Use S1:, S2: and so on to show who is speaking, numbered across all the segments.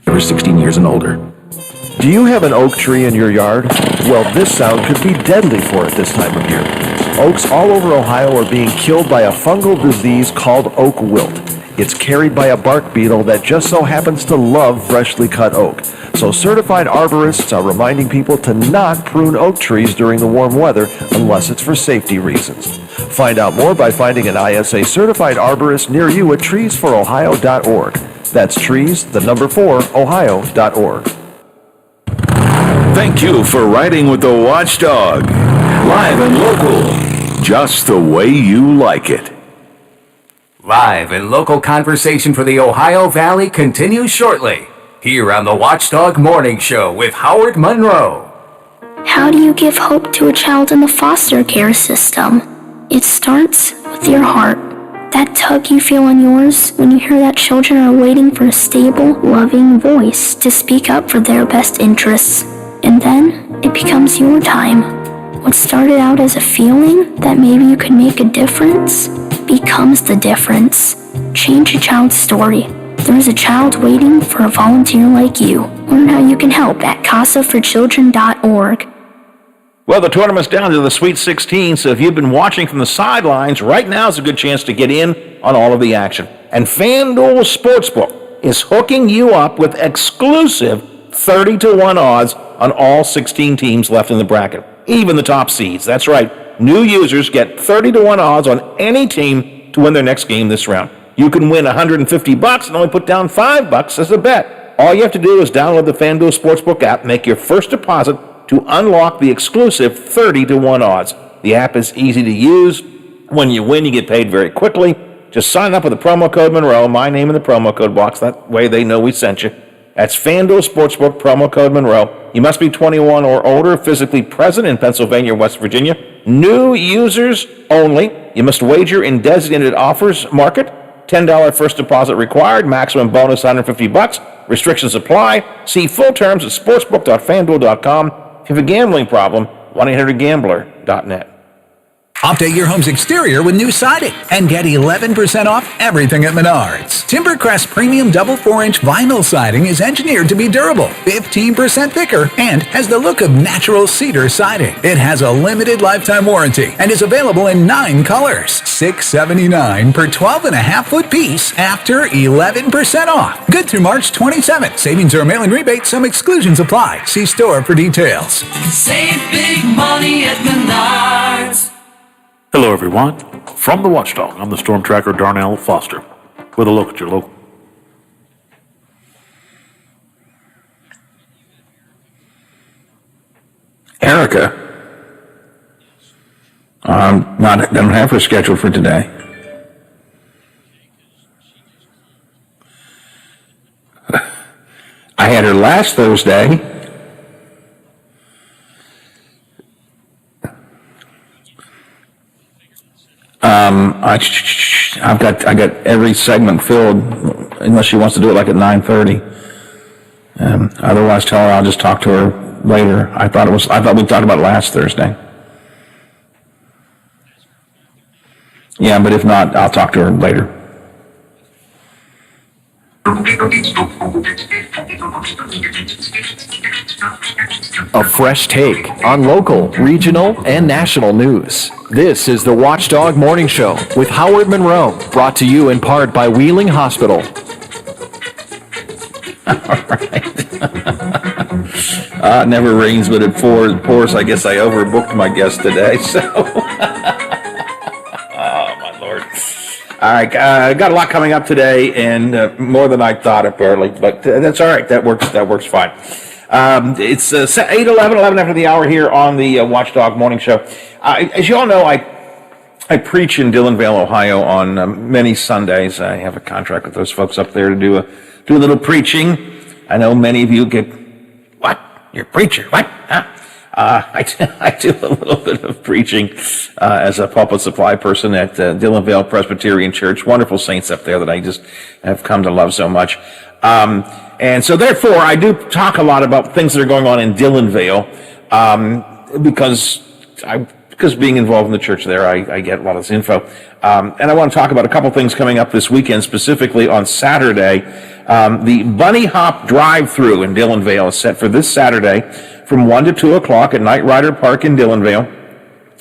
S1: Over 16 years and older.
S2: Do you have an oak tree in your yard? Well, this sound could be deadly for it this time of year. Oaks all over Ohio are being killed by a fungal disease called oak wilt. It's carried by a bark beetle that just so happens to love freshly cut oak. So certified arborists are reminding people to not prune oak trees during the warm weather unless it's for safety reasons. Find out more by finding an ISA certified arborist near you at treesforohio.org. That's trees4ohio.org.
S3: Thank you for riding with the Watchdog. Live and local. Just the way you like it.
S4: Live and local conversation for the Ohio Valley continues shortly. Here on the Watchdog Morning Show with Howard Monroe.
S5: How do you give hope to a child in the foster care system? It starts with your heart. That tug you feel in yours when you hear that children are waiting for a stable, loving voice to speak up for their best interests. And then it becomes your time. What started out as a feeling that maybe you could make a difference becomes the difference. Change a child's story. There is a child waiting for a volunteer like you. Learn how you can help at casaforchildren.org.
S6: Well, the tournament's down to the Sweet 16, so if you've been watching from the sidelines, right now is a good chance to get in on all of the action. And FanDuel Sportsbook is hooking you up with exclusive 30-1 odds on all 16 teams left in the bracket, even the top seeds. That's right. New users get 30-1 odds on any team to win their next game this round. You can win $150 and only put down $5 as a bet. All you have to do is download the FanDuel Sportsbook app, make your first deposit to unlock the exclusive 30-1 odds. The app is easy to use. When you win, you get paid very quickly. Just sign up with the promo code Monroe, my name in the promo code box. That way they know we sent you. That's FanDuel Sportsbook, promo code Monroe. You must be 21 or older, physically present in Pennsylvania or West Virginia. New users only. You must wager in designated offers market. $10 first deposit required. Maximum bonus $150. Restrictions apply. See full terms at sportsbook.fanduel.com. If you have a gambling problem, 1-800-GAMBLER.net.
S7: Update your home's exterior with new siding and get 11% off everything at Menards. Timbercrest Premium Double 4-inch Vinyl Siding is engineered to be durable, 15% thicker, and has the look of natural cedar siding. It has a limited lifetime warranty and is available in 9 colors. $679 per 12.5-foot piece after 11% off. Good through March 27th. Savings or mail-in rebate. Some exclusions apply. See store for details.
S8: Save big money at Menards.
S9: Hello, everyone. From the Watchdog, I'm the Storm Tracker Darnell Foster with a look at your local.
S10: Erica, don't have her scheduled for today. I had her last Thursday. I got every segment filled, unless she wants to do it like at 9:30. Otherwise, tell her I'll just talk to her later. I thought we talked about it last Thursday. Yeah, but if not, I'll talk to her later.
S1: A fresh take on local, regional, and national news. This is the Watchdog Morning Show with Howard Monroe, brought to you in part by Wheeling Hospital.
S10: All right.
S6: It never rains, but it pours. I guess I overbooked my guest today, so. Oh, my Lord. All right, got a lot coming up today, and more than I thought, apparently, but that's all right. That works fine. It's 11 after the hour here on the Watchdog Morning Show. As you all know, I preach in Dillonvale, Ohio on many Sundays. I have a contract with those folks up there to do a little preaching. I know many of you get, what? You're a preacher? What? Huh? I do a little bit of preaching as a pulpit supply person at Dillonvale Presbyterian Church. Wonderful saints up there that I just have come to love so much. And so therefore, I do talk a lot about things that are going on in Dillonvale because being involved in the church there, I get a lot of this info. And I want to talk about a couple things coming up this weekend, specifically on Saturday. The Bunny Hop drive-through in Dillonvale is set for this Saturday from 1 to 2 o'clock at Knight Rider Park in Dillonvale.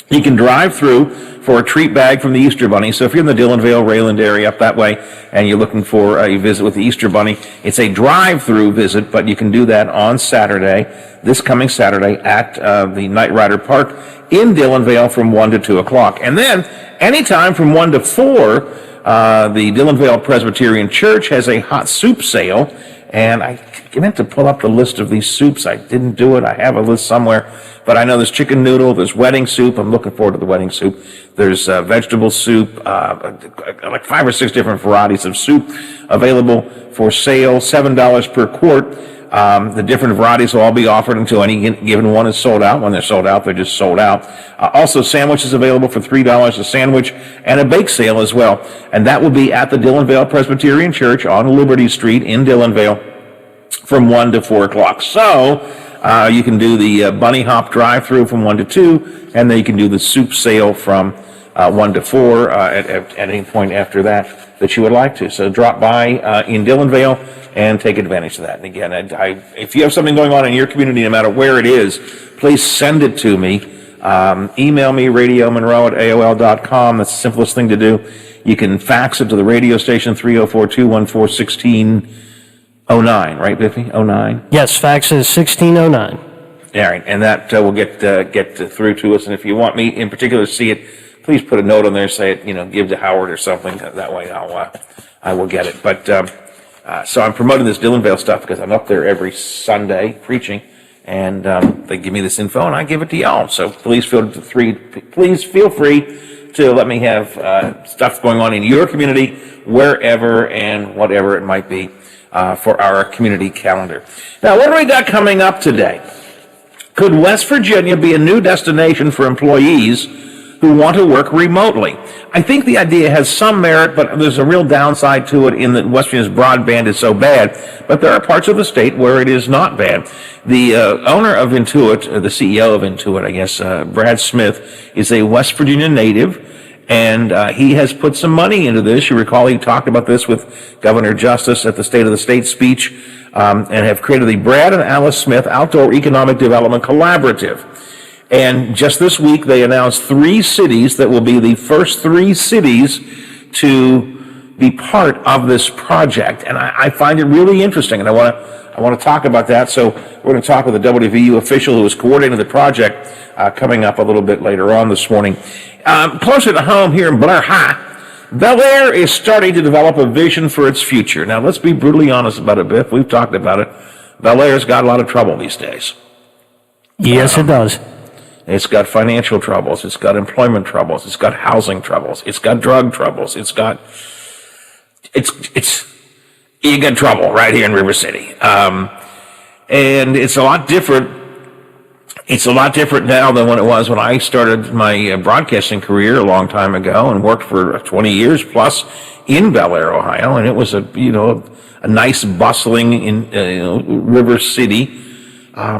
S6: You can drive through for a treat bag from the Easter Bunny. So if you're in the Dillonvale, Rayland area up that way, and you're looking for a visit with the Easter Bunny, it's a drive-through visit, but you can do that on Saturday, this coming Saturday, at the Knight Rider Park in Dillonvale from 1 to 2 o'clock. And then, anytime from 1 to 4, the Dillonvale Presbyterian Church has a hot soup sale, and I meant to pull up the list of these soups. I didn't do it. I have a list somewhere. But I know there's chicken noodle, there's wedding soup. I'm looking forward to the wedding soup. There's vegetable soup, like 5 or 6 different varieties of soup available for sale, $7 per quart. The different varieties will all be offered until any given one is sold out. When they're sold out, they're just sold out. Also, sandwiches available for $3 a sandwich, and a bake sale as well. And that will be at the Dillonvale Presbyterian Church on Liberty Street in Dillonvale from 1 to 4 o'clock. So, you can do the Bunny Hop drive-through from 1 to 2, and then you can do the soup sale from 1 to 4 at any point after that you would like to. So drop by in Dillonvale and take advantage of that. And again, if you have something going on in your community, no matter where it is, please send it to me. Email me, radiomonroe@aol.com. That's the simplest thing to do. You can fax it to the radio station, 304-214-1609, right, Biffy? 09?
S11: Yes, fax is 1609.
S6: All right, and that will get through to us. And if you want me in particular to see it, please put a note on there, say it, give to Howard or something. That way I will get it. But so I'm promoting this Dillonvale stuff because I'm up there every Sunday preaching, and they give me this info and I give it to y'all. So please feel free to let me have stuff going on in your community, wherever and whatever it might be, for our community calendar. Now, what do we got coming up today? Could West Virginia be a new destination for employees who want to work remotely? I think the idea has some merit, but there's a real downside to it in that West Virginia's broadband is so bad, but there are parts of the state where it is not bad. The owner of Intuit, or the CEO of Intuit, I guess, Brad Smith, is a West Virginia native, and he has put some money into this. You recall he talked about this with Governor Justice at the State of the State speech, and have created the Brad and Alice Smith Outdoor Economic Development Collaborative. And just this week, they announced 3 cities that will be the first 3 cities to be part of this project. And I find it really interesting, and I want to talk about that. So we're going to talk with a WVU official who is coordinating the project coming up a little bit later on this morning. Closer to home here in Blair High, Bel Air is starting to develop a vision for its future. Now, let's be brutally honest about it, Biff. We've talked about it. Bel Air's got a lot of trouble these days.
S11: Yes, it does.
S6: It's got financial troubles. It's got employment troubles. It's got housing troubles. It's got drug troubles. You got trouble right here in River City. And it's a lot different. It's a lot different now than when it was when I started my broadcasting career a long time ago and worked for 20 years plus in Bel Air, Ohio. And it was a nice bustling River City.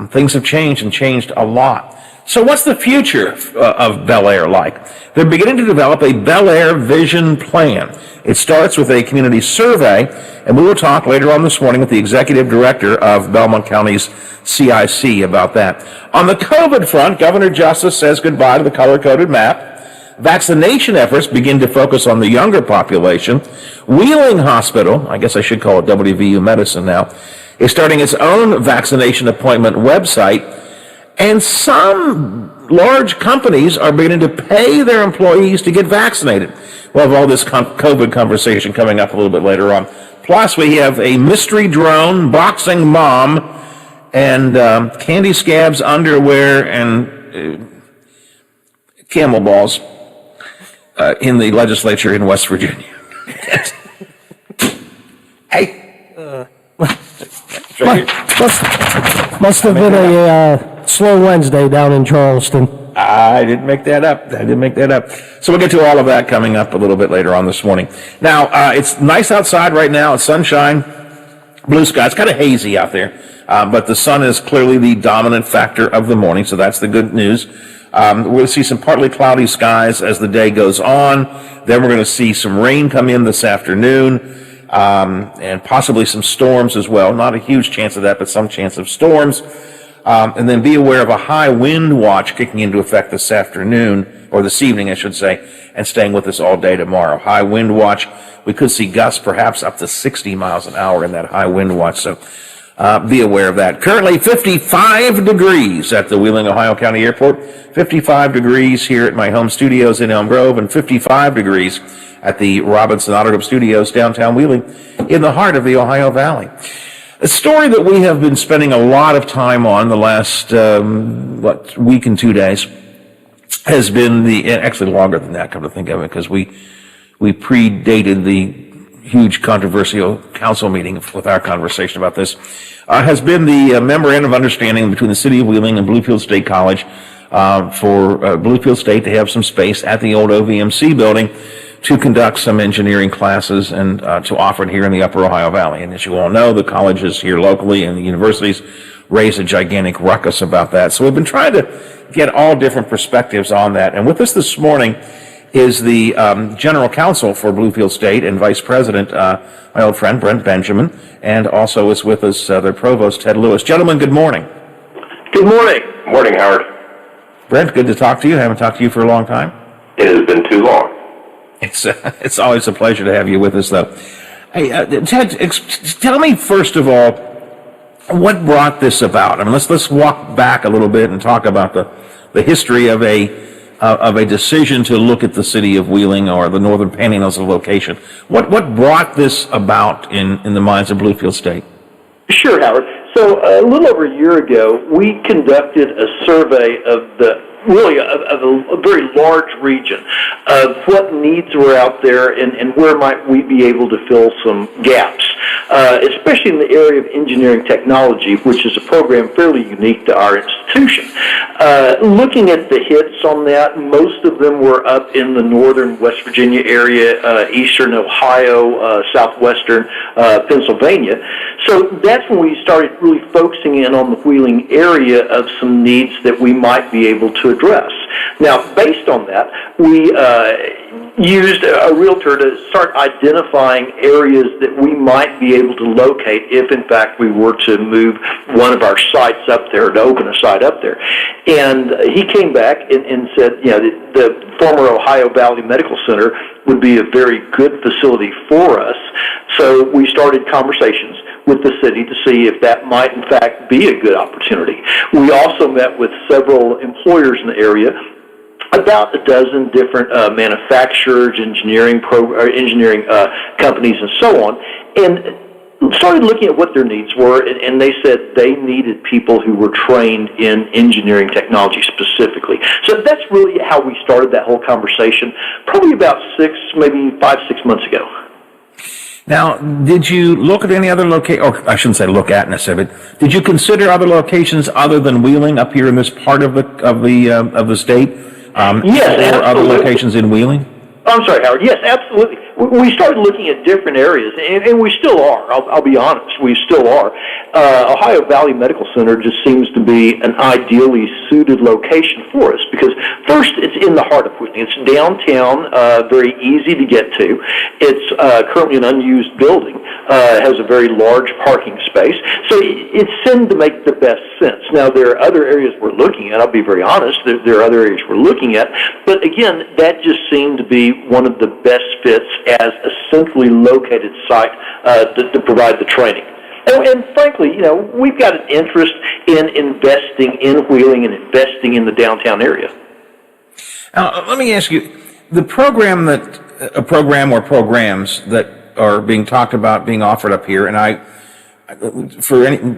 S6: Things have changed and changed a lot. So what's the future of Bel Air like? They're beginning to develop a Bel Air vision plan. It starts with a community survey, and we will talk later on this morning with the executive director of Belmont County's CIC about that. On the COVID front, Governor Justice says goodbye to the color-coded map. Vaccination efforts begin to focus on the younger population. Wheeling Hospital, I guess I should call it WVU Medicine now, is starting its own vaccination appointment website, and some large companies are beginning to pay their employees to get vaccinated. We'll have all this COVID conversation coming up a little bit later on. Plus, we have a mystery drone, boxing mom, and candy scabs, underwear, and camel balls in the legislature in West Virginia. Hey.
S11: Must have been a slow Wednesday down in Charleston.
S6: I didn't make that up. So we'll get to all of that coming up a little bit later on this morning. Now, it's nice outside right now. It's sunshine, blue sky. It's kind of hazy out there, but the sun is clearly the dominant factor of the morning, so that's the good news. We're going to see some partly cloudy skies as the day goes on. Then we're going to see some rain come in this afternoon, and possibly some storms as well. Not a huge chance of that, but some chance of storms. And then be aware of a high wind watch kicking into effect this afternoon, or this evening, I should say, and staying with us all day tomorrow. High wind watch. We could see gusts perhaps up to 60 miles an hour in that high wind watch, so be aware of that. Currently 55 degrees at the Wheeling, Ohio County Airport, 55 degrees here at my home studios in Elm Grove, and 55 degrees at the Robinson Auto Group Studios downtown Wheeling in the heart of the Ohio Valley. A story that we have been spending a lot of time on the last, week and 2 days has been actually longer than that, come to think of it, because we predated the huge controversial council meeting with our conversation about this, has been the memorandum of understanding between the City of Wheeling and Bluefield State College for Bluefield State to have some space at the old OVMC building to conduct some engineering classes and to offer it here in the Upper Ohio Valley. And as you all know, the colleges here locally and the universities raised a gigantic ruckus about that. So we've been trying to get all different perspectives on that. And with us this morning is the General Counsel for Bluefield State and Vice President, my old friend Brent Benjamin, and also is with us their Provost, Ted Lewis. Gentlemen, good morning.
S12: Good morning. Morning, Howard.
S6: Brent, good to talk to you. I haven't talked to you for a long time.
S12: It has been too long.
S6: It's always a pleasure to have you with us, though. Hey, Ted, tell me first of all, what brought this about? I mean, let's walk back a little bit and talk about the history of a decision to look at the city of Wheeling or the Northern Panhandle as a location. What brought this about in the minds of Bluefield State?
S12: Sure, Howard. So a little over a year ago, we conducted a survey of a very large region of what needs were out there and where might we be able to fill some gaps, especially in the area of engineering technology, which is a program fairly unique to our institution. Looking at the hits on that, most of them were up in the northern West Virginia area, eastern Ohio, southwestern Pennsylvania. So that's when we started really focusing in on the Wheeling area of some needs that we might be able to address. Now, based on that, we used a realtor to start identifying areas that we might be able to locate if, in fact, we were to move one of our sites up there, to open a site up there. And he came back and said, the former Ohio Valley Medical Center would be a very good facility for us. So we started conversations with the city to see if that might, in fact, be a good opportunity. We also met with several employers in the area, about a dozen different manufacturers, engineering companies, and so on, and started looking at what their needs were, and they said they needed people who were trained in engineering technology specifically. So that's really how we started that whole conversation, probably about 5-6 months ago.
S6: Now, did you look at any other location, or I shouldn't say look at necessarily, but did you consider other locations other than Wheeling up here in this part of the state?
S12: Yes,
S6: or
S12: absolutely.
S6: Other locations in Wheeling?
S12: I'm sorry, Howard. Yes, absolutely. We started looking at different areas, and we still are. I'll be honest, we still are. Ohio Valley Medical Center just seems to be an ideally suited location for us because, first, it's in the heart of Wheeling. It's downtown, very easy to get to. It's currently an unused building. It has a very large parking space, so it seemed to make the best sense. Now, there are other areas we're looking at. I'll be very honest. There are other areas we're looking at, but again, that just seemed to be one of the best fits as a centrally located site to provide the training. And frankly, we've got an interest in investing in Wheeling and investing in the downtown area.
S6: Let me ask you, the program or programs that are being talked about being offered up here, and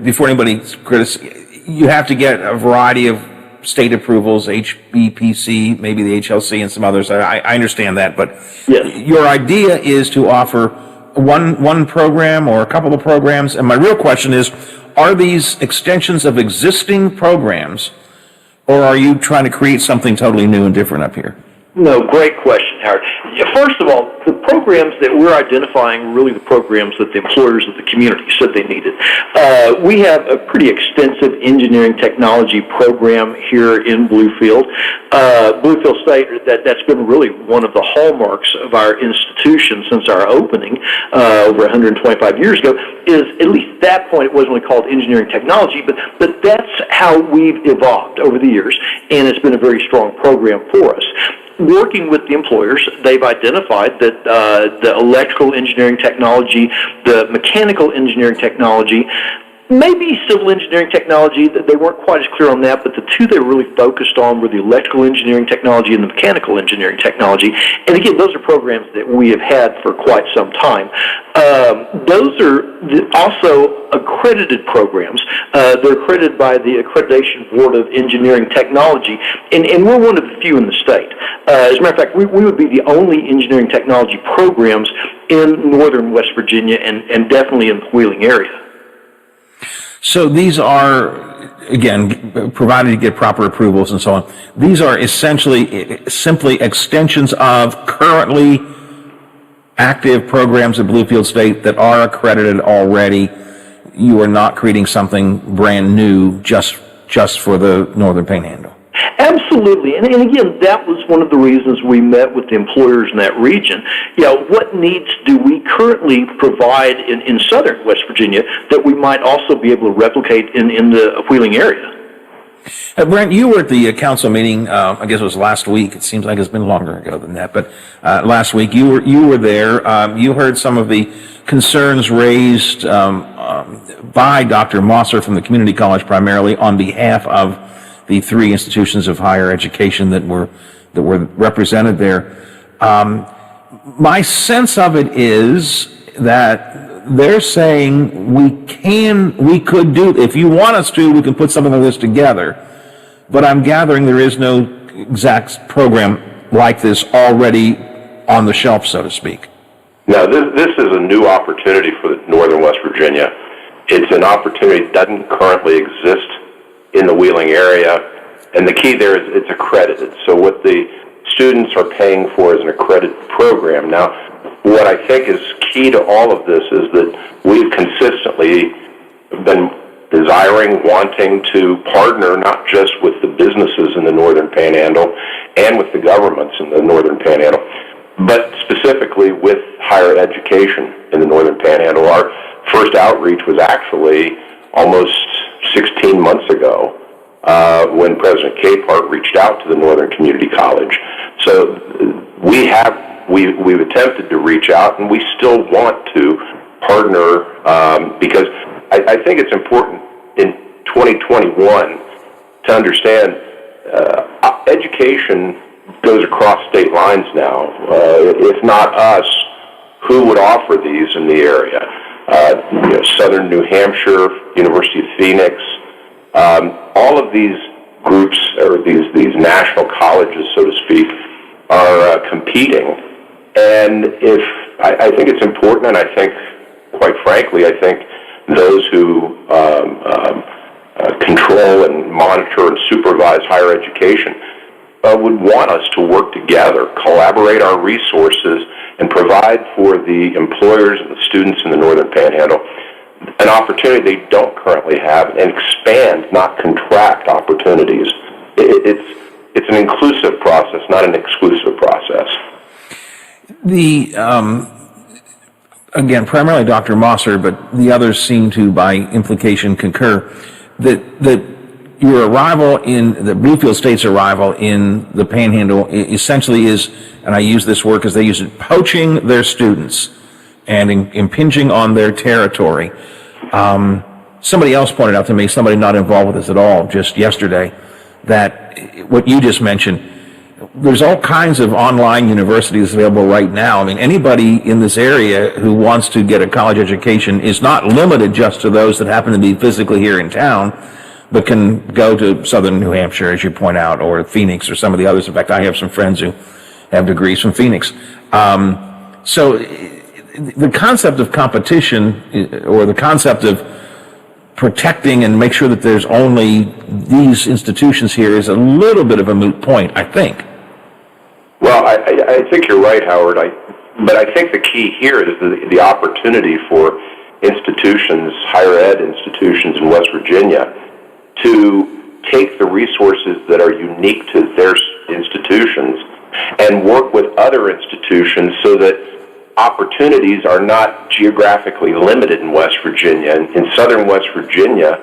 S6: before anybody criticizes, you have to get a variety of state approvals, HBPC, maybe the HLC, and some others. I understand that, but
S12: yes.
S6: Your idea is to offer one program or a couple of programs, and my real question is, are these extensions of existing programs, or are you trying to create something totally new and different up here?
S12: No, great question, Howard. First of all, the programs that we're identifying are really the programs that the employers of the community said they needed. We have a pretty extensive engineering technology program here in Bluefield. Bluefield State, that's been really one of the hallmarks of our institution since our opening over 125 years ago, is at least that point it wasn't really called engineering technology, but that's how we've evolved over the years, and it's been a very strong program for us. Working with the employers, they've identified that the electrical engineering technology, the mechanical engineering technology, maybe civil engineering technology, they weren't quite as clear on that, but the two they were really focused on were the electrical engineering technology and the mechanical engineering technology. And again, those are programs that we have had for quite some time. Those are also accredited programs. They're accredited by the Accreditation Board of Engineering Technology, and we're one of the few in the state. As a matter of fact, we would be the only engineering technology programs in northern West Virginia and definitely in the Wheeling area.
S6: So these are, again, provided you get proper approvals and so on, these are essentially simply extensions of currently active programs at Bluefield State that are accredited already. You are not creating something brand new just for the Northern Panhandle.
S12: Absolutely, and again, that was one of the reasons we met with the employers in that region. What needs do we currently provide in southern West Virginia that we might also be able to replicate in the Wheeling area?
S6: Brent, you were at the council meeting, I guess it was last week. It seems like it's been longer ago than that, but last week you were there. You heard some of the concerns raised by Dr. Mosser from the community college, primarily on behalf of the three institutions of higher education that were represented there. My sense of it is that they're saying we could do, if you want us to, we can put something like this together. But I'm gathering there is no exact program like this already on the shelf, so to speak.
S13: No, this is a new opportunity for Northern West Virginia. It's an opportunity that doesn't currently exist in the Wheeling area, and the key there is it's accredited. So what the students are paying for is an accredited program. Now, what I think is key to all of this is that we've consistently been desiring, wanting to partner not just with the businesses in the Northern Panhandle and with the governments in the Northern Panhandle, but specifically with higher education in the Northern Panhandle. Our first outreach was actually almost 16 months ago when President Capehart reached out to the Northern Community College. So we've attempted to reach out, and we still want to partner because I think it's important in 2021 to understand education goes across state lines now. If not us, who would offer these in the area? Southern New Hampshire, University of Phoenix, all of these groups, or these national colleges, so to speak, are competing. And I think it's important, and I think, quite frankly, I think those who control and monitor and supervise higher education would want us to work together, collaborate our resources, and provide for the employers and the students in the Northern Panhandle an opportunity they don't currently have, and expand, not contract, opportunities. It's an inclusive process, not an exclusive process.
S6: Again, primarily Dr. Mosser, but the others seem to, by implication, concur that your arrival the Bluefield State's arrival in the Panhandle essentially is, and I use this word because they use it, poaching their students and impinging on their territory. Somebody else pointed out to me, somebody not involved with this at all, just yesterday, that what you just mentioned, there's all kinds of online universities available right now. I mean, anybody in this area who wants to get a college education is not limited just to those that happen to be physically here in town, but can go to southern New Hampshire, as you point out, or Phoenix, or some of the others. In fact, I have some friends who have degrees from Phoenix. So the concept of competition, or the concept of protecting and make sure that there's only these institutions here, is a little bit of a moot point, I think.
S13: Well, I think you're right, Howard. But I think the key here is the opportunity for institutions, higher ed institutions in West Virginia, to take the resources that are unique to their institutions and work with other institutions so that opportunities are not geographically limited in West Virginia. In southern West Virginia,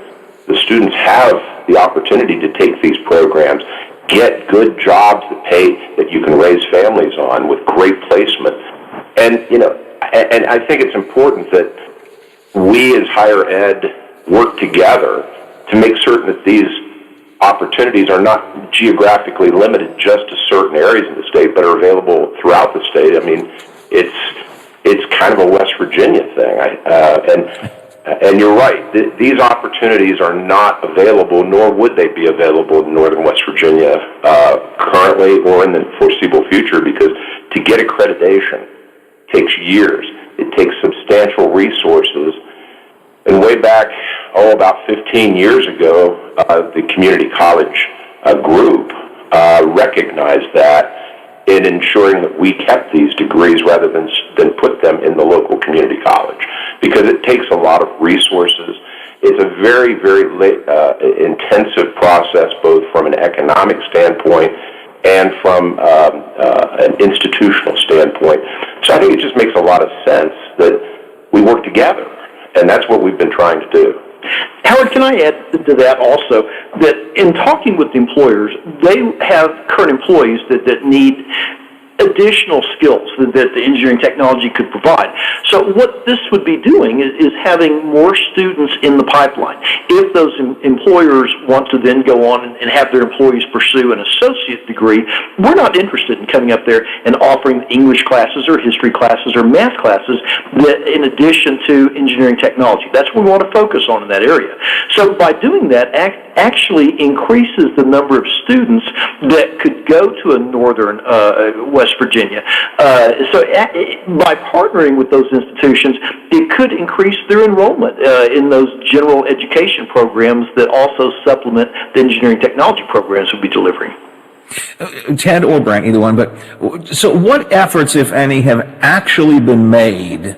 S13: the students have the opportunity to take these programs, get good jobs that you can raise families on with great placement. And, and I think it's important that we as higher ed work together to make certain that these opportunities are not geographically limited just to certain areas of the state, but are available throughout the state. I mean, it's kind of a West Virginia thing. And you're right. These opportunities are not available, nor would they be available in northern West Virginia currently or in the foreseeable future, because to get accreditation takes years. It takes substantial resources. And way back, about 15 years ago, the community college group recognized that in ensuring that we kept these degrees rather than put them in the local community college, because it takes a lot of resources. It's a very, very intensive process, both from an economic standpoint and from an institutional standpoint. So I think it just makes a lot of sense that we work together, and that's what we've been trying to do.
S12: Howard, can I add to that also that in talking with the employers, they have current employees that need additional skills that the engineering technology could provide. So what this would be doing is having more students in the pipeline. If those employers want to then go on and have their employees pursue an associate degree, we're not interested in coming up there and offering English classes or history classes or math classes that in addition to engineering technology. That's what we want to focus on in that area. So by doing that, actually increases the number of students that could go to a northern West Virginia. So by partnering with those institutions, it could increase their enrollment in those general education programs that also supplement the engineering technology programs we'll be delivering.
S6: Ted or Brent, either one, but so what efforts, if any, have actually been made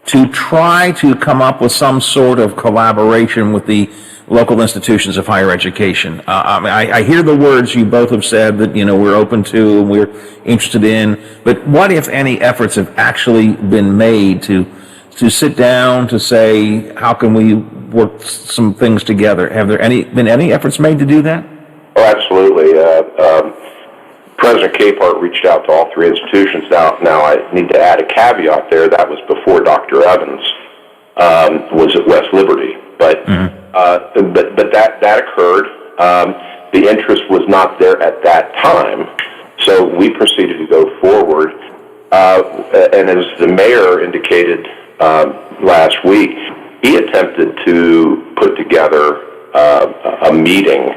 S6: to try to come up with some sort of collaboration with the local institutions of higher education? I hear the words you both have said that, we're open to and we're interested in, but what, if any, efforts have actually been made to sit down to say, how can we work some things together? Have there been any efforts made to do that?
S13: Oh, absolutely. President Capehart reached out to all three institutions. Now I need to add a caveat there. That was before Dr. Evans was at West Liberty. But that occurred. The interest was not there at that time, so we proceeded to go forward. And as the mayor indicated last week, he attempted to put together a meeting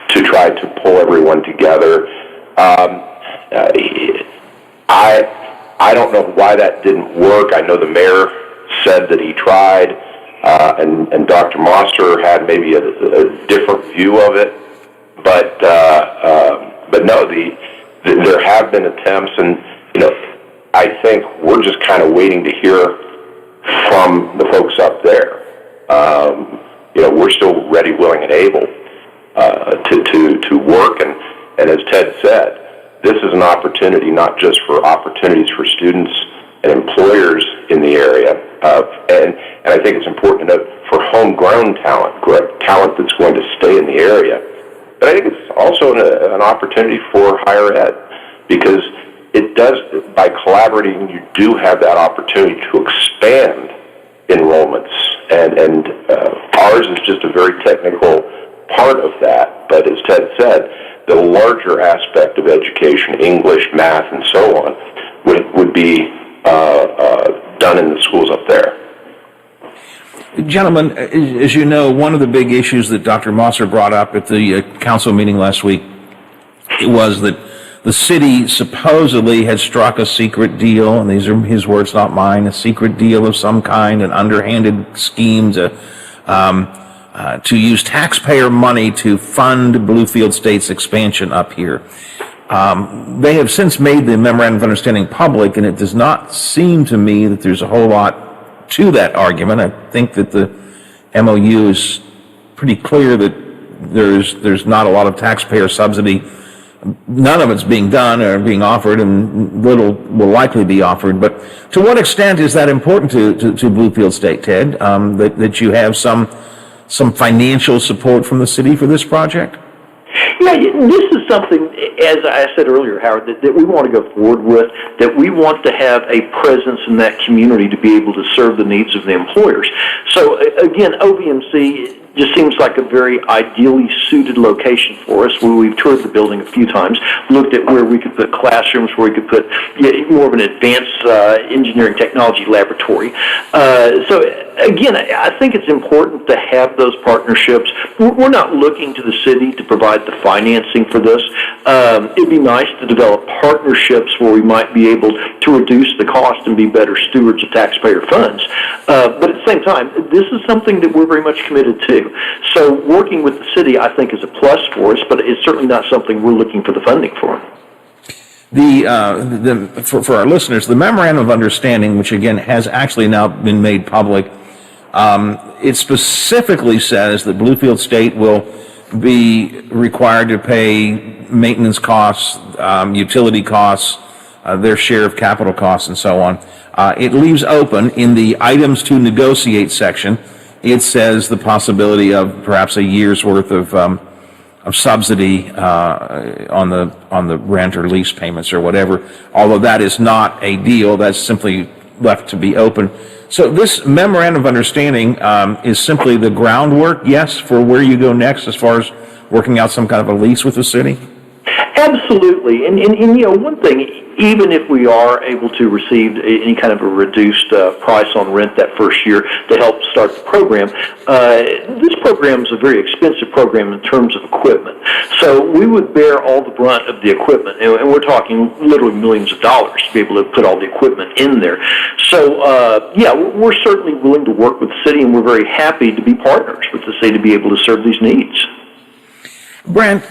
S13: to try to pull everyone together. I don't know why that didn't work. I know the mayor said that he tried. And Dr. Moster had maybe a different view of it, but no, there have been attempts, and I think we're just kind of waiting to hear from the folks up there. We're still ready, willing, and able to work, and as Ted said, this is an opportunity not just for opportunities for students and employers in the area, and I think it's important to note for homegrown talent that's going to stay in the area. But I think it's also an opportunity for higher ed, because it does, by collaborating, you do have that opportunity to expand enrollments, and ours is just a very technical part of that. But as Ted said, the larger aspect of education, English, math, and so on, would be done in the schools up there.
S6: Gentlemen, as you know, one of the big issues that Dr. Mosser brought up at the council meeting last week was that the city supposedly had struck a secret deal, and these are his words, not mine, a secret deal of some kind, an underhanded scheme to use taxpayer money to fund Bluefield State's expansion up here. They have since made the memorandum of understanding public, and it does not seem to me that there's a whole lot to that argument. I think that the MOU is pretty clear that there's not a lot of taxpayer subsidy. None of it's being done or being offered, and little will likely be offered. But to what extent is that important to Bluefield State, Ted, that you have some financial support from the city for this project?
S12: Yeah, this is something, as I said earlier, Howard, that we want to go forward with, that we want to have a presence in that community to be able to serve the needs of the employers. So, again, OVMC just seems like a very ideally suited location for us. We've toured the building a few times, looked at where we could put classrooms, where we could put more of an advanced engineering technology laboratory. So, again, I think it's important to have those partnerships. We're not looking to the city to provide the financing for this. It'd be nice to develop partnerships where we might be able to reduce the cost and be better stewards of taxpayer funds. But at the same time, this is something that we're very much committed to. So working with the city, I think, is a plus for us, but it's certainly not something we're looking for the funding for.
S6: For our listeners, the memorandum of understanding, which again has actually now been made public, it specifically says that Bluefield State will be required to pay maintenance costs, utility costs, their share of capital costs, and so on. It leaves open in the items to negotiate section. It says the possibility of perhaps a year's worth of subsidy on the rent or lease payments or whatever. Although that is not a deal, that's simply left to be open. So this memorandum of understanding is simply the groundwork, yes, for where you go next as far as working out some kind of a lease with the city?
S12: Absolutely. And you know, one thing, even if we are able to receive any kind of a reduced price on rent that first year to help start the program, this program is a very expensive program in terms of equipment. So we would bear all the brunt of the equipment, and we're talking literally millions of dollars to be able to put all the equipment in there. So, yeah, we're certainly willing to work with the city, and we're very happy to be partners with the city to be able to serve these needs.
S6: Brent,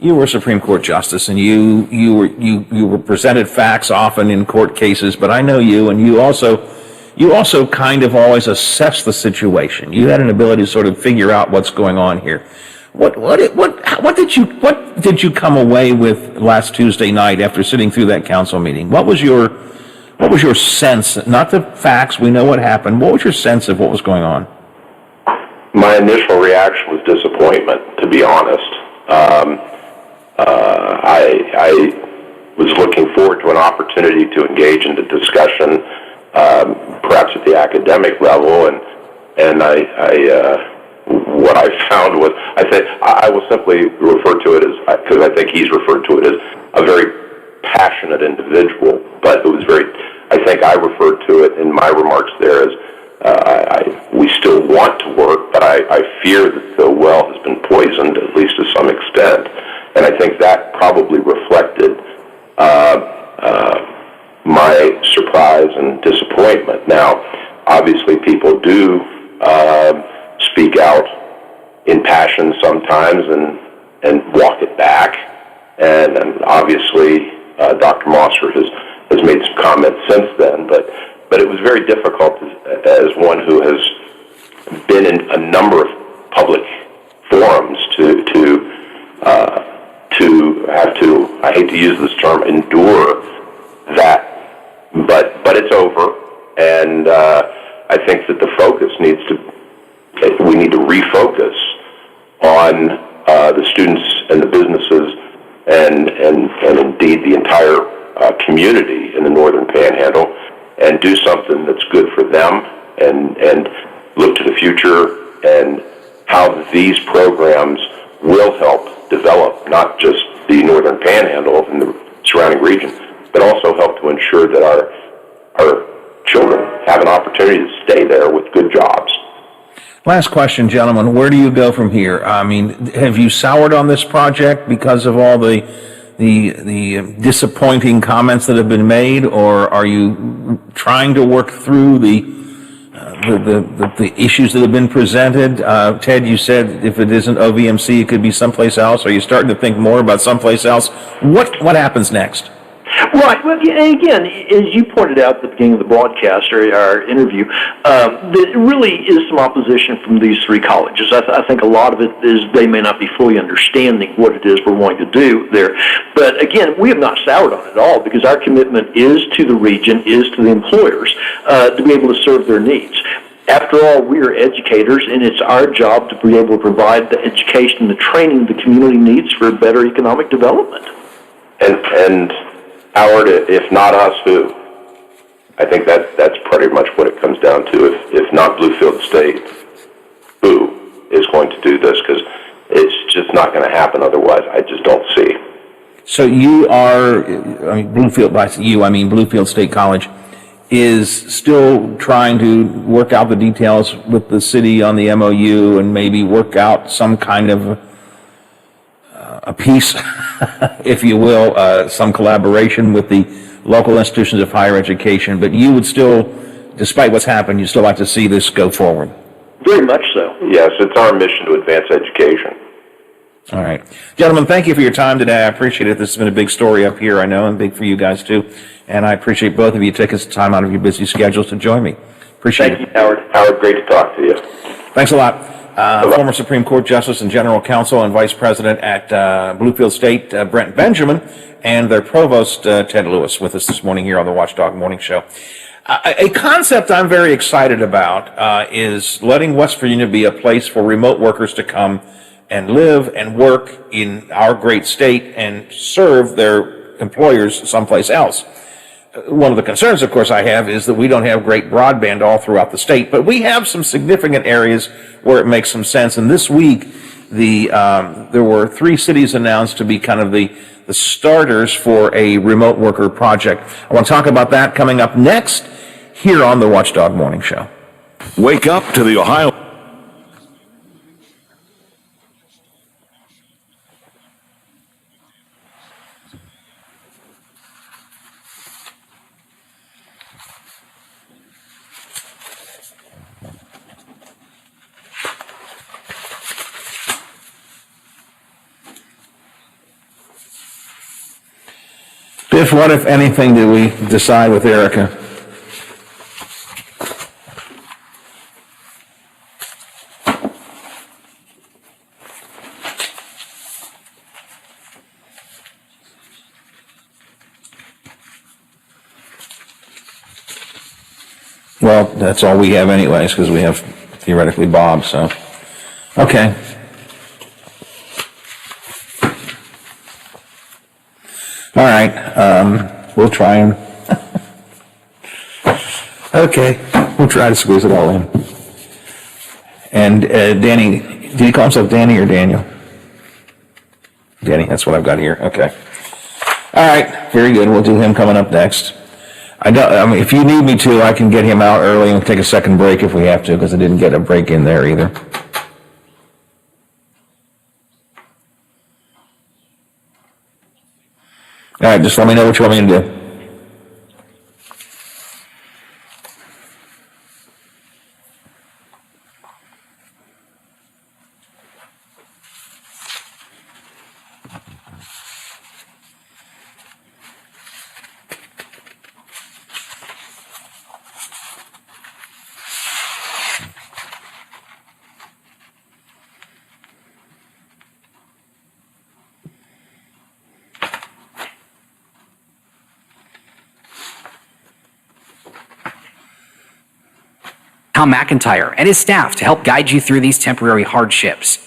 S6: you were a Supreme Court justice, and you were presented facts often in court cases. But I know you, and you also kind of always assess the situation. You had an ability to sort of figure out what's going on here. What did you come away with last Tuesday night after sitting through that council meeting? What was your sense? Not the facts. We know what happened. What was your sense of what was going on?
S13: My initial reaction was disappointment, to be honest. I was looking forward to an opportunity to engage in the discussion, perhaps at the academic level, and what I found was, I will simply refer to it as, because I think he's referred to it as a very passionate individual, but it was I think I referred to it in my remarks there as, we still want to work, but I fear that the well has been poisoned, at least to some extent. And I think that probably reflected my surprise and disappointment. Now, obviously, people do speak out in passion sometimes and walk it back. And obviously, Dr. Mosser has made some comments since then, but it was very difficult as one who has been in a number of public forums to have to, I hate to use this term, endure that. But it's over, and I think that the focus we need to refocus on the students and the businesses and indeed the entire community in the Northern Panhandle, and do something that's good for them, and look to the future and how these programs will help develop not just the Northern Panhandle and the surrounding region, but also help to ensure that our children have an opportunity to stay there with good jobs.
S6: Last question, gentlemen. Where do you go from here? I mean, have you soured on this project because of all the disappointing comments that have been made, or are you trying to work through the issues that have been presented? Ted, you said if it isn't OVMC, it could be someplace else. Are you starting to think more about someplace else? What happens next?
S12: Right. Well, again, as you pointed out at the beginning of the broadcast or our interview, there really is some opposition from these three colleges. I think a lot of it is they may not be fully understanding what it is we're wanting to do there. But again, we have not soured on it at all, because our commitment is to the region, is to the employers, to be able to serve their needs. After all, we are educators, and it's our job to be able to provide the education and the training the community needs for better economic development.
S13: And Howard, if not us, who? I think that's pretty much what it comes down to. If not Bluefield State, who is going to do this? Because it's just not going to happen otherwise. I just don't see.
S6: So you are, I mean, Bluefield State College is still trying to work out the details with the city on the MOU and maybe work out some kind of a piece, if you will, some collaboration with the local institutions of higher education. But you would still, despite what's happened, you'd still like to see this go forward.
S12: Very much so.
S13: Yes, it's our mission to advance education.
S6: All right. Gentlemen, thank you for your time today. I appreciate it. This has been a big story up here, I know, and big for you guys too. And I appreciate both of you taking some time out of your busy schedules to join me. Appreciate it.
S13: Thank you, Howard. Howard, great to talk to you.
S6: Thanks a lot. Former Supreme Court Justice and General Counsel and Vice President at Bluefield State, Brent Benjamin, and their Provost, Ted Lewis, with us this morning here on the Watchdog Morning Show. A concept I'm very excited about is letting West Virginia be a place for remote workers to come and live and work in our great state and serve their employers someplace else. One of the concerns, of course, I have is that we don't have great broadband all throughout the state, but we have some significant areas where it makes some sense. And this week, there were 3 cities announced to be kind of the starters for a remote worker project. I want to talk about that coming up next here on the Watchdog Morning Show.
S3: Wake up to the Ohio.
S6: Biff, what, if anything, do we decide with Erica? Well, that's all we have anyways, because we have theoretically Bob, so. Okay. All right, we'll try and, okay, we'll try to squeeze it all in. And Danny, did he call himself Danny or Daniel? Danny, that's what I've got here, okay. All right, very good, we'll do him coming up next. I mean, if you need me to, I can get him out early and take a second break if we have to, because I didn't get a break in there either. All right, just let me know what you want me to do.
S14: Tom McIntyre and his staff to help guide you through these temporary hardships.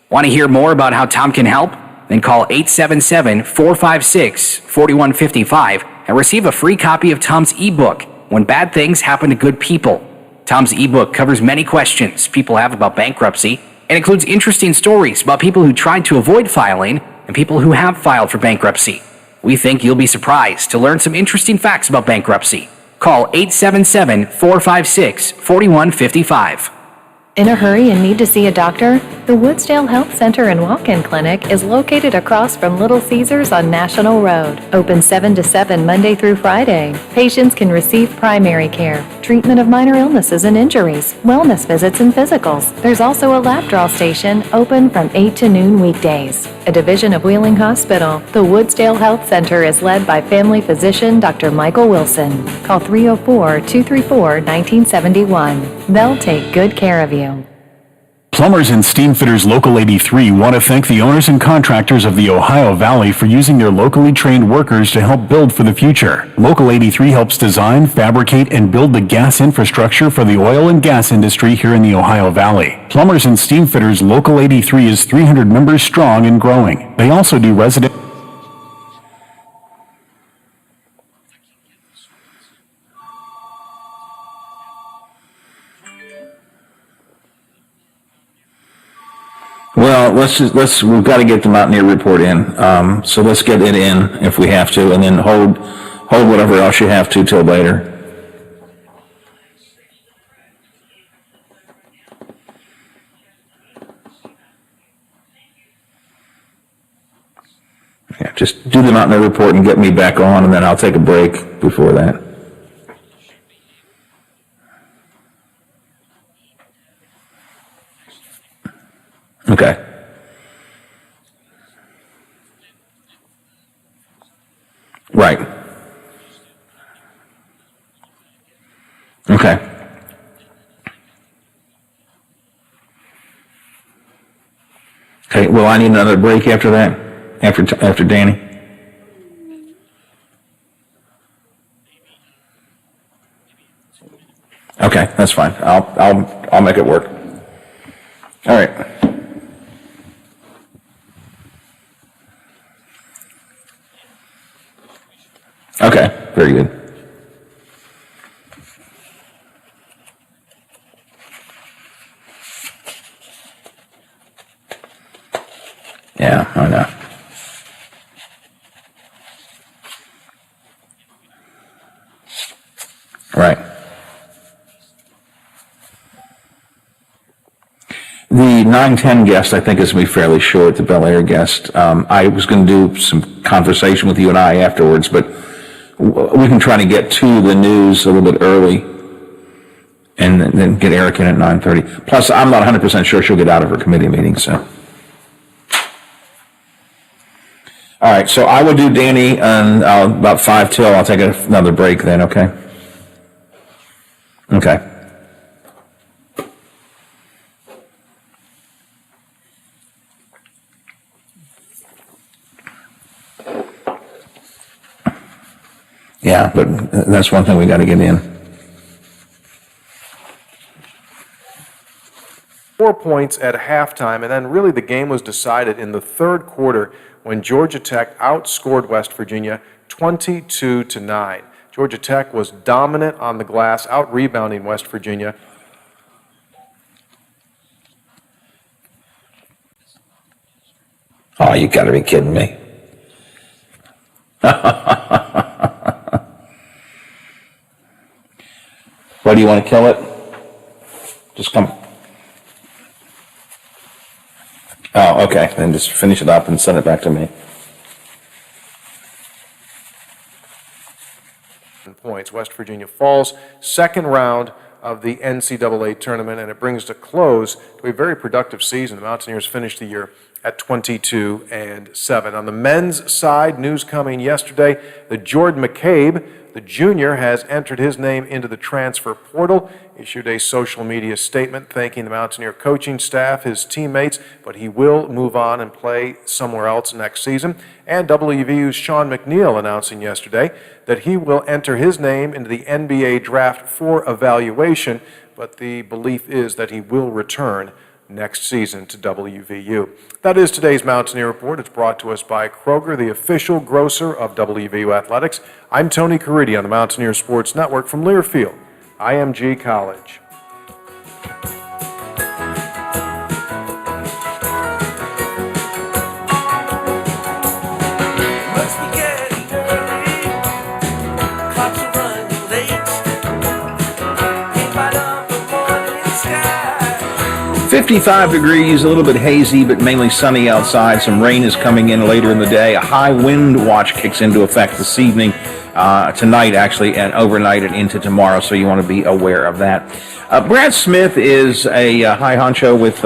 S14: Want to hear more about how Tom can help? Then call 877-456-4155 and receive a free copy of Tom's ebook, When Bad Things Happen to Good People. Tom's ebook covers many questions people have about bankruptcy and includes interesting stories about people who tried to avoid filing and people who have filed for bankruptcy. We think you'll be surprised to learn some interesting facts about bankruptcy. Call 877-456-4155.
S15: In a hurry and need to see a doctor? The Woodsdale Health Center and Walk-In Clinic is located across from Little Caesars on National Road. Open 7 to 7 Monday through Friday. Patients can receive primary care, treatment of minor illnesses and injuries, wellness visits and physicals. There's also a lab draw station open from 8 to noon weekdays. A division of Wheeling Hospital, the Woodsdale Health Center is led by family physician Dr. Michael Wilson. Call 304-234-1971. They'll take good care of you.
S16: Plumbers and Steam Fitters Local 83 want to thank the owners and contractors of the Ohio Valley for using their locally trained workers to help build for the future. Local 83 helps design, fabricate, and build the gas infrastructure for the oil and gas industry here in the Ohio Valley. Plumbers and Steam Fitters Local 83 is 300 members strong and growing. They also do resident...
S10: Well, we've got to get the Mountaineer report in. So let's get it in if we have to, and then hold whatever else you have to till later. Yeah, just do the Mountaineer report and get me back on, and then I'll take a break before that. Okay. Right. Okay. Okay, well, I need another break after that, after Danny. Okay, that's fine. I'll make it work. All right. Okay, very good. Yeah, I know. Right. The 9:10 guest, I think, is going to be fairly short, the Bel Air guest. I was going to do some conversation with you and I afterwards, but we can try to get to the news a little bit early and then get Eric in at 9:30. Plus, I'm not 100% sure she'll get out of her committee meeting, so. All right, so I will do Danny and about 5 till. I'll take another break then, okay? Okay. Yeah, but that's one thing we got to get in.
S17: 4 points at halftime, and then really the game was decided in the third quarter when Georgia Tech outscored West Virginia 22-9. Georgia Tech was dominant on the glass, out-rebounding West Virginia.
S10: Oh, you got to be kidding me. What, do you want to kill it? Just come. Oh, okay. Then just finish it up and send it back to me.
S17: Points. West Virginia falls second round of the NCAA tournament, and it brings to close to a very productive season. The Mountaineers finished the year at 22-7. On the men's side, news coming yesterday, the Jordan McCabe, the junior, has entered his name into the transfer portal, issued a social media statement thanking the Mountaineer coaching staff, his teammates, but he will move on and play somewhere else next season. And WVU's Sean McNeil announcing yesterday that he will enter his name into the NBA draft for evaluation, but the belief is that he will return next season to WVU. That is today's Mountaineer Report. It's brought to us by Kroger, the official grocer of WVU Athletics. I'm Tony Caridi on the Mountaineer Sports Network from Learfield, IMG College.
S8: Must be getting early. Clocks are running late. Can't light up the morning sky.
S6: 55 degrees, a little bit hazy, but mainly sunny outside. Some rain is coming in later in the day. A high wind watch kicks into effect this evening, tonight actually, and overnight and into tomorrow, so you want to be aware of that. Brad Smith is a high honcho with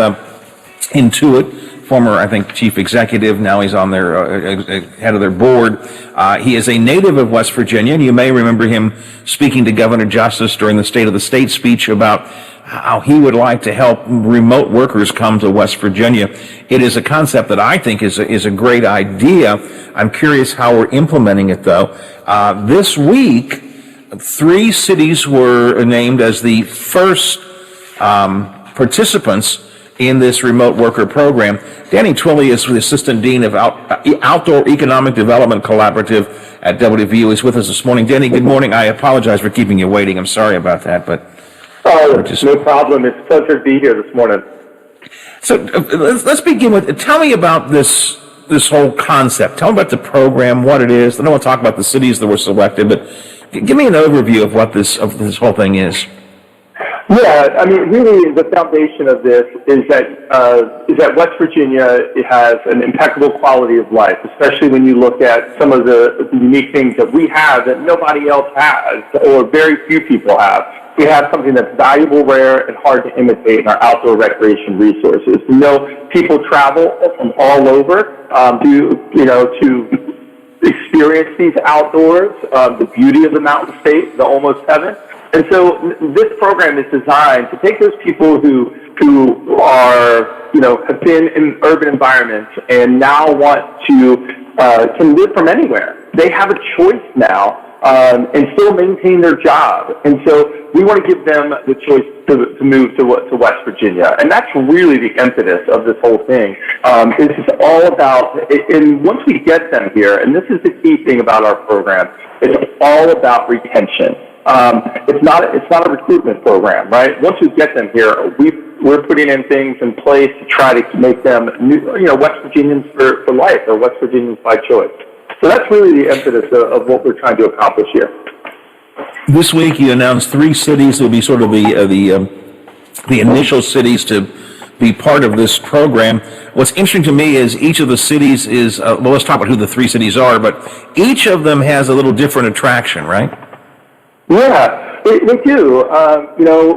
S6: Intuit. Former, I think, chief executive. Now he's on their head of their board. He is a native of West Virginia, and you may remember him speaking to Governor Justice during the State of the State speech about how he would like to help remote workers come to West Virginia. It is a concept that I think is a great idea. I'm curious how we're implementing it, though. This week, 3 cities were named as the first participants in this remote worker program. Danny Twilley is the Assistant Dean of Outdoor Economic Development Collaborative at WVU. He's with us this morning. Danny, good morning. I apologize for keeping you waiting. I'm sorry about that, but...
S18: Oh, no problem. It's a pleasure to be here this morning.
S6: So let's begin with, tell me about this whole concept. Tell me about the program, what it is. I don't want to talk about the cities that were selected, but give me an overview of what this whole thing is.
S18: Yeah, I mean, really, the foundation of this is that West Virginia has an impeccable quality of life, especially when you look at some of the unique things that we have that nobody else has, or very few people have. We have something that's valuable, rare, and hard to imitate in our outdoor recreation resources. We know people travel from all over to experience these outdoors, the beauty of the mountain state, the almost heaven. And so this program is designed to take those people who are, have been in urban environments and now want can live from anywhere. They have a choice now and still maintain their job. And so we want to give them the choice to move to West Virginia. And that's really the impetus of this whole thing. This is all about, and once we get them here, and this is the key thing about our program, it's all about retention. It's not a recruitment program, right? Once we get them here, we're putting in things in place to try to make them West Virginians for life, or West Virginians by choice. So that's really the impetus of what we're trying to accomplish here.
S6: This week you announced 3 cities that will be sort of the initial cities to be part of this program. What's interesting to me is each of the cities is, well, let's talk about who the 3 cities are, but each of them has a little different attraction, right?
S18: Yeah, they do.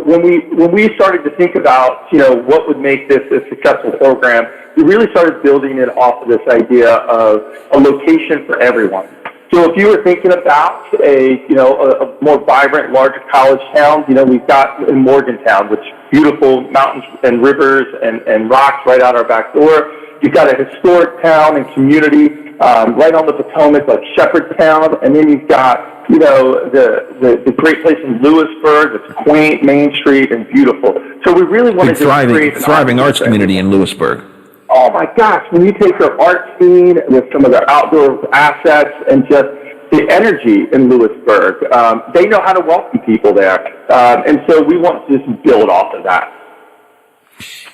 S18: When we started to think about, what would make this a successful program, we really started building it off of this idea of a location for everyone. So if you were thinking about a more vibrant, larger college town, we've got in Morgantown, which beautiful mountains and rivers and rocks right out our back door. You've got a historic town and community right on the Potomac, like Shepherdstown, and then you've got the great place in Lewisburg. It's quaint, Main Street, and beautiful. So we really wanted to create a
S6: thriving arts community in Lewisburg.
S18: Oh my gosh! When you take their art scene with some of their outdoor assets and just the energy in Lewisburg, they know how to welcome people there, and so we want to just build off of that.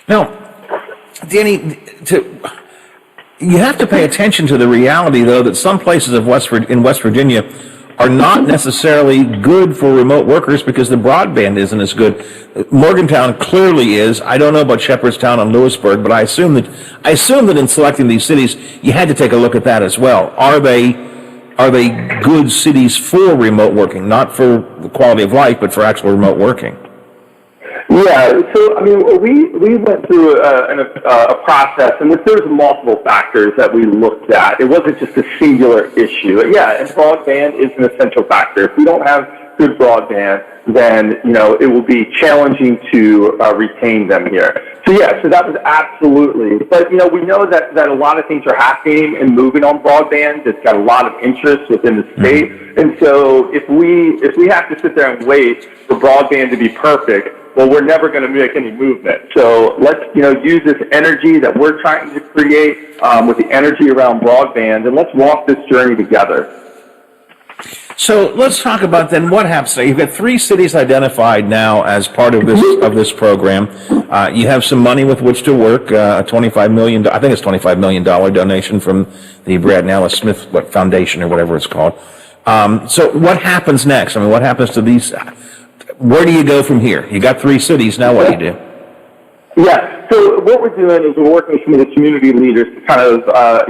S6: Now, Danny, you have to pay attention to the reality, though, that some places in West Virginia are not necessarily good for remote workers because the broadband isn't as good. Morgantown clearly is. I don't know about Shepherdstown and Lewisburg, but I assume that in selecting these cities, you had to take a look at that as well. Are they good cities for remote working, not for the quality of life, but for actual remote working?
S18: Yeah, so I mean, we went through a process, and there's multiple factors that we looked at. It wasn't just a singular issue. Yeah, and broadband is an essential factor. If we don't have good broadband, then it will be challenging to retain them here. So yeah, so that was absolutely. But we know that a lot of things are happening and moving on broadband. It's got a lot of interest within the state, and so if we have to sit there and wait for broadband to be perfect, well, we're never going to make any movement. So let's, use this energy that we're trying to create with the energy around broadband, and let's walk this journey together.
S6: So let's talk about then what happens. So you've got 3 cities identified now as part of this program. You have some money with which to work. A $25 million, I think it's $25 million donation from the Brad and Alice Smith Foundation or whatever it's called. So what happens next? I mean, what happens to these? Where do you go from here? You got 3 cities. Now what do you do?
S18: Yeah, so what we're doing is we're working with some of the community leaders to kind of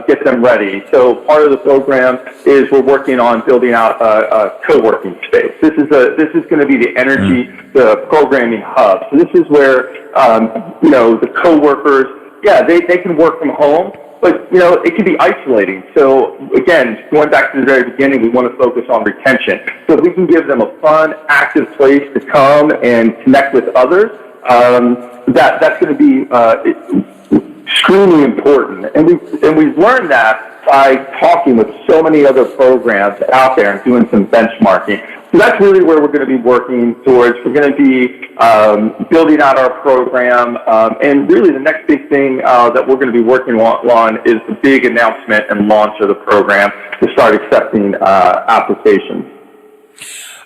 S18: get them ready. So part of the program is we're working on building out a co-working space. This is going to be the energy, the programming hub. So this is where, the co-workers, they can work from home, but, it can be isolating. So again, going back to the very beginning, we want to focus on retention. So if we can give them a fun, active place to come and connect with others, that's going to be extremely important, and we've learned that by talking with so many other programs out there and doing some benchmarking. So that's really where we're going to be working towards. We're going to be building out our program, and really the next big thing that we're going to be working on is the big announcement and launch of the program to start accepting applications.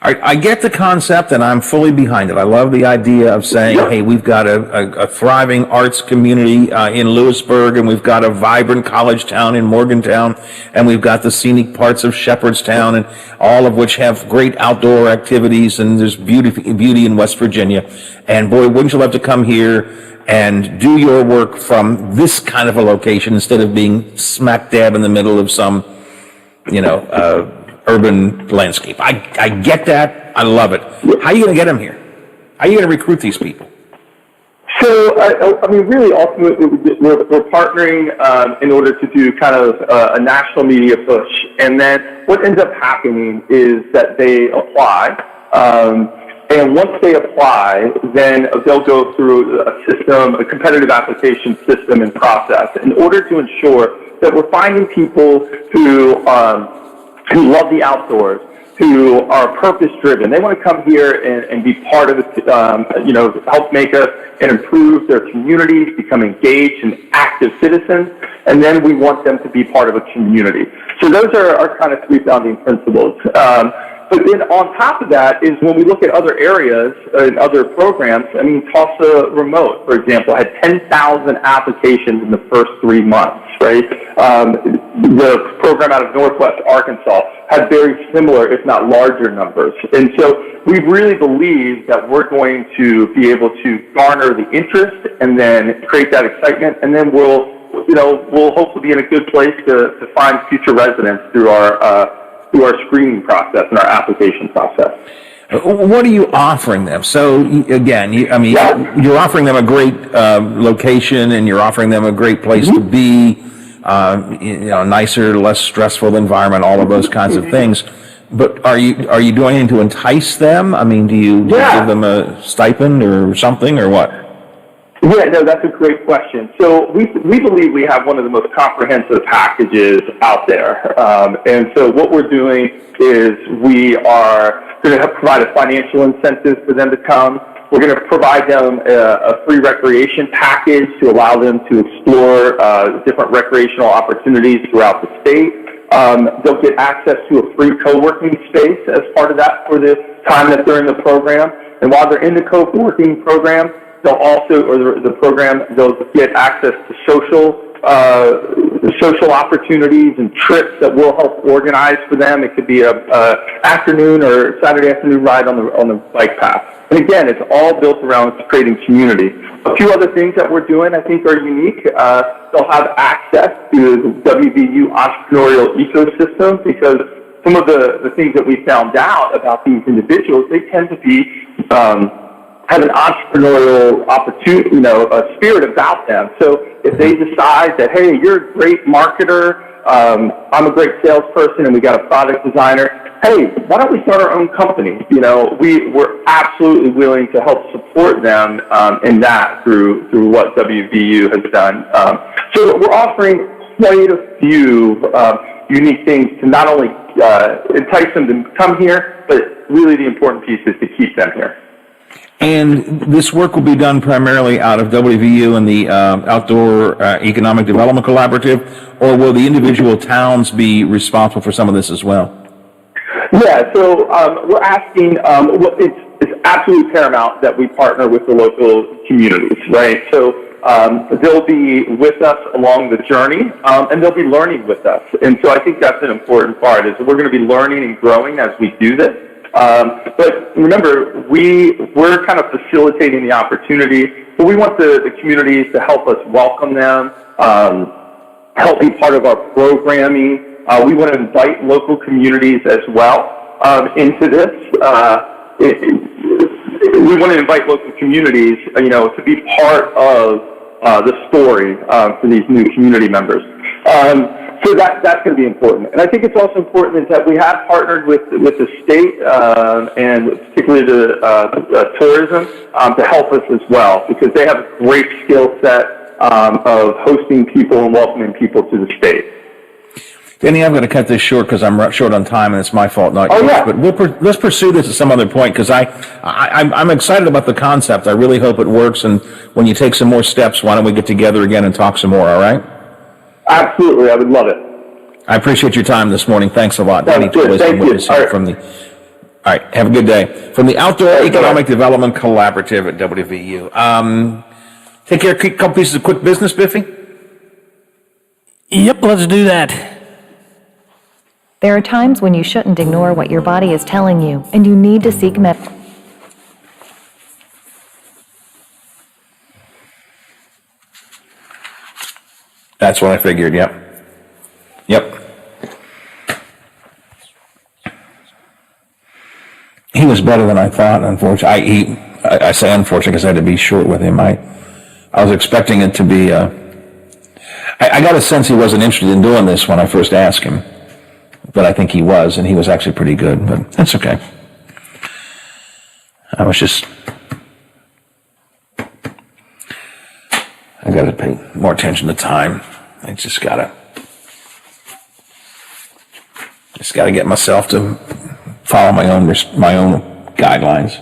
S6: I get the concept, and I'm fully behind it. I love the idea of saying, hey, we've got a thriving arts community in Lewisburg, and we've got a vibrant college town in Morgantown, and we've got the scenic parts of Shepherdstown, and all of which have great outdoor activities, and there's beauty in West Virginia. And boy, wouldn't you love to come here and do your work from this kind of a location instead of being smack dab in the middle of some, urban landscape. I get that. I love it. How are you going to get them here? How are you going to recruit these people?
S18: So, really, ultimately, we're partnering in order to do kind of a national media push. And then what ends up happening is that they apply. And once they apply, then they'll go through a system, a competitive application system and process in order to ensure that we're finding people who love the outdoors, who are purpose-driven. They want to come here and be part of it, help make us and improve their communities, become engaged and active citizens, and then we want them to be part of a community. So those are our kind of 3 founding principles. But then on top of that is when we look at other areas and other programs, Tulsa Remote, for example, had 10,000 applications in the first 3 months, right? The program out of Northwest Arkansas had very similar, if not larger numbers. And so we really believe that we're going to be able to garner the interest and then create that excitement, and then we'll hopefully be in a good place to find future residents through our screening process and our application process.
S6: What are you offering them? So again, you're offering them a great location, and you're offering them a great place to be, nicer, less stressful environment, all of those kinds of things. But are you doing anything to entice them? Do you give them a stipend or something, or what?
S18: Yeah, no, that's a great question. So we believe we have one of the most comprehensive packages out there. And so what we're doing is we are going to provide a financial incentive for them to come. We're going to provide them a free recreation package to allow them to explore different recreational opportunities throughout the state. They'll get access to a free co-working space as part of that for the time that they're in the program. And while they're in the co-working program, they'll get access to social opportunities and trips that we'll help organize for them. It could be a afternoon or Saturday afternoon ride on the bike path. And again, it's all built around creating community. A few other things that we're doing I think are unique. They'll have access to the WVU entrepreneurial ecosystem, because some of the things that we found out about these individuals, they tend to be have an entrepreneurial opportunity, a spirit about them. So if they decide that, hey, you're a great marketer, I'm a great salesperson, and we got a product designer, hey, why don't we start our own company? We're absolutely willing to help support them in that through what WVU has done. So we're offering quite a few unique things to not only entice them to come here, but really the important piece is to keep them here.
S10: And this work will be done primarily out of WVU and the Outdoor Economic Development Collaborative, or will the individual towns be responsible for some of this as well?
S18: Yeah, so we're asking, it's absolutely paramount that we partner with the local communities, right? So they'll be with us along the journey, and they'll be learning with us. And so I think that's an important part, is that we're going to be learning and growing as we do this. But remember, we're kind of facilitating the opportunity, but we want the communities to help us welcome them, help be part of our programming. We want to invite local communities as well into this. We want to invite local communities, to be part of the story for these new community members. So that's going to be important. And I think it's also important that we have partnered with the state and particularly the tourism to help us as well, because they have a great skill set of hosting people and welcoming people to the state.
S10: Danny, I'm going to cut this short because I'm short on time, and it's my fault, not yours.
S18: Yeah.
S10: But let's pursue this at some other point, because I'm excited about the concept. I really hope it works, and when you take some more steps, why don't we get together again and talk some more, all right?
S18: Absolutely, I would love it.
S10: I appreciate your time this morning. Thanks a lot.
S18: Thank you. Thank you.
S10: All right, have a good day. From the Outdoor Economic Development Collaborative at WVU. Take care of a couple pieces of quick business, Biffy.
S11: Yep, let's do that.
S15: There are times when you shouldn't ignore what your body is telling you, and you need to seek medical.
S10: That's what I figured, yep. He was better than I thought, unfortunately. I say unfortunately because I had to be short with him. I was expecting it to be, I got a sense he wasn't interested in doing this when I first asked him. But I think he was, and he was actually pretty good, but that's okay. I got to pay more attention to time. I just got to get myself to follow my own guidelines.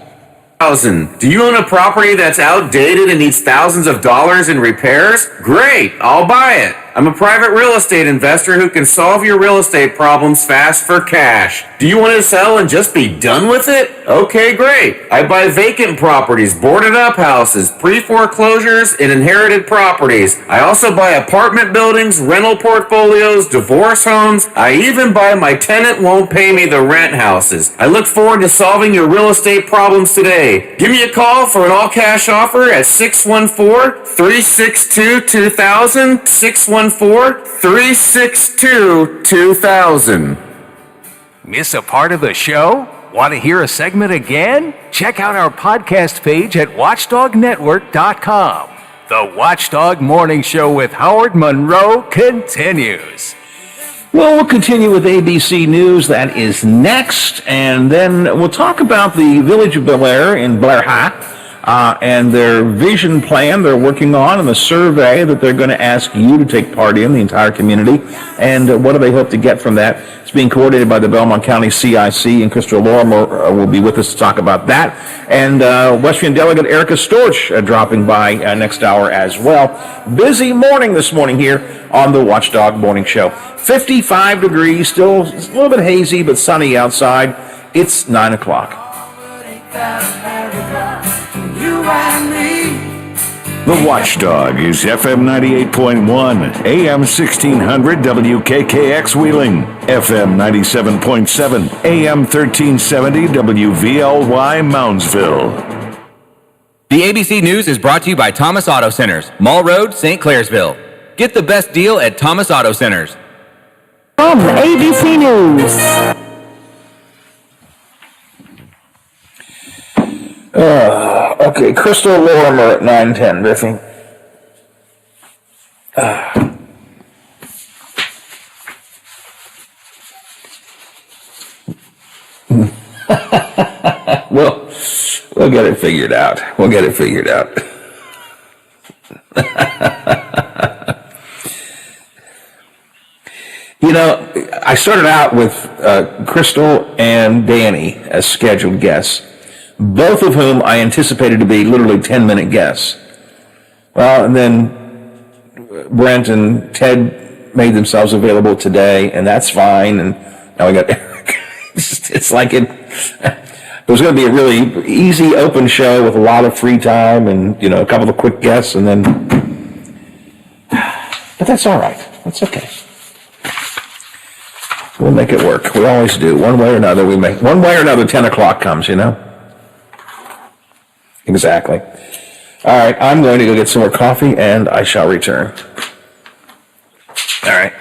S19: Do you own a property that's outdated and needs thousands of dollars in repairs? Great, I'll buy it. I'm a private real estate investor who can solve your real estate problems fast for cash. Do you want to sell and just be done with it? Okay, great. I buy vacant properties, boarded up houses, pre-foreclosures, and inherited properties. I also buy apartment buildings, rental portfolios, divorce homes. I even buy my tenant won't pay me the rent houses. I look forward to solving your real estate problems today. Give me a call for an all-cash offer at 614-362-2000, 614-362-2000.
S4: Miss a part of the show? Want to hear a segment again? Check out our podcast page at watchdognetwork.com. The Watchdog Morning Show with Howard Monroe continues.
S10: Well, we'll continue with ABC News. That is next. And then we'll talk about the Village of Bel Air in Blair High and their vision plan they're working on and the survey that they're going to ask you to take part in, the entire community. And what do they hope to get from that? It's being coordinated by the Belmont County CIC, and Crystal Lorimer will be with us to talk about that. And West Virginia Delegate Erica Storch dropping by next hour as well. Busy morning this morning here on the Watchdog Morning Show. 55 degrees, still a little bit hazy, but sunny outside. It's 9 o'clock.
S3: The Watchdog is FM 98.1, AM 1600 WKKX Wheeling, FM 97.7, AM 1370 WVLY Moundsville.
S20: The ABC News is brought to you by Thomas Auto Centers, Mall Road, St. Clairsville. Get the best deal at Thomas Auto Centers.
S11: From ABC News.
S10: Okay, Crystal Lorimer at 9:10, Biffy. We'll get it figured out. You know, I started out with Crystal and Danny as scheduled guests. both of whom I anticipated to be literally 10-minute guests. Well, and then Brent and Ted made themselves available today, and that's fine. And now we got Eric. It's like it was going to be a really easy, open show with a lot of free time and, a couple of quick guests, and then, but that's all right. That's okay. We'll make it work. We always do. One way or another, 10 o'clock comes, Exactly. All right, I'm going to go get some more coffee, and I shall return. All right.